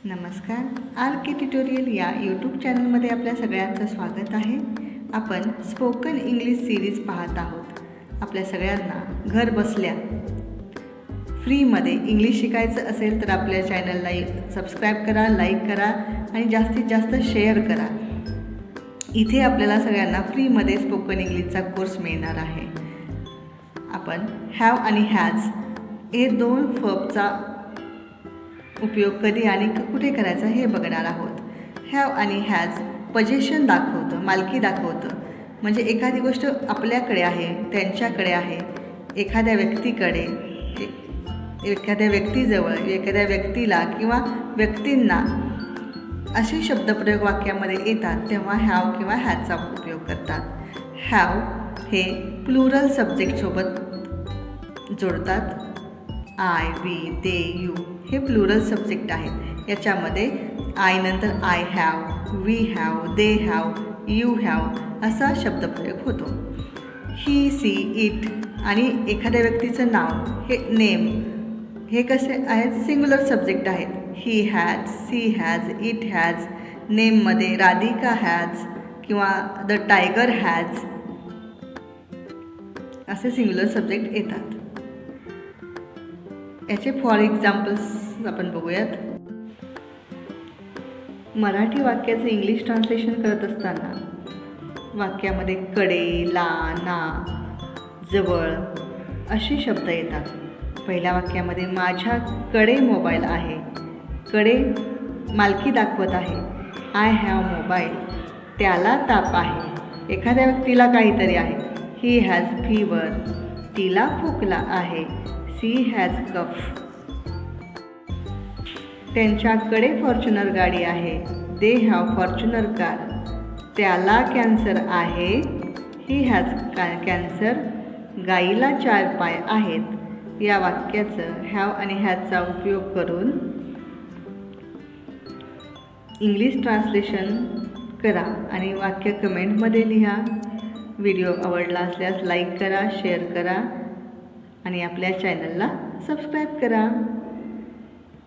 नमस्कार. आर के ट्युटोरियल या यूट्यूब चॅनलमध्ये आपल्या सगळ्यांचं स्वागत आहे. आपण स्पोकन इंग्लिश सिरीज पाहत आहोत. आपल्या सगळ्यांना घर बसल्या फ्रीमध्ये इंग्लिश शिकायचं असेल तर आपल्या चॅनलला सबस्क्राईब करा, लाईक करा आणि जास्तीत जास्त शेअर करा. इथे आपल्याला सगळ्यांना फ्रीमध्ये स्पोकन इंग्लिशचा कोर्स मिळणार आहे. आपण हॅव आणि हॅज हे दोन वर्बचा उपयोग कधी आणि कुठे करायचा हे बघणार आहोत. हॅव आणि हॅज पोझिशन दाखवतं, मालकी दाखवतं. म्हणजे एखादी गोष्ट आपल्याकडे आहे, त्यांच्याकडे आहे, एखाद्या व्यक्तीकडे, एखाद्या व्यक्तीजवळ, एखाद्या व्यक्तीला किंवा व्यक्तींना असे शब्दप्रयोग वाक्यामध्ये येतात तेव्हा हॅव किंवा हॅजचा उपयोग करतात. हॅव हे प्लुरल सब्जेक्टसोबत जोडतात. आय, वी, दे, यू हे प्लुरल सब्जेक्ट आहेत. याच्यामध्ये आय नंतर I have, we have, they have, you have असा शब्दप्रयोग होतो. ही, सी, इट आणि एखाद्या व्यक्तीचं नाव हे नेम हे कसे आहेत? सिंग्युलर सब्जेक्ट आहेत. He has, she has, it has. नेममध्ये राधिका हॅज किंवा द टायगर हॅज असे सिंग्युलर सब्जेक्ट येतात. याचे फॉर एक्झाम्पल्स आपण बघूयात. मराठी वाक्याचे इंग्लिश ट्रान्सलेशन करत असताना वाक्यामध्ये कडे, ला, ना, जवळ असे शब्द येतात. पहिल्या वाक्यामध्ये माझ्याकडे मोबाईल आहे. कडे मालकी दाखवत आहे. I have mobile. त्याला ताप आहे. एखाद्या व्यक्तीला काहीतरी आहे. He has fever. तिला खोकला आहे. सी हॅज कफ. त्यांच्याकडे फॉर्च्युनर गाडी आहे. They have Fortuner car. त्याला कॅन्सर आहे. He has cancer. गाईला 4 पाय आहेत. या वाक्याचं हॅव आणि हॅजचा उपयोग करून इंग्लिश ट्रान्सलेशन करा आणि वाक्य कमेंटमध्ये लिहा. व्हिडिओ आवडला असल्यास लाईक करा, शेअर करा आणि आपल्या चॅनलला सबस्क्राईब करा.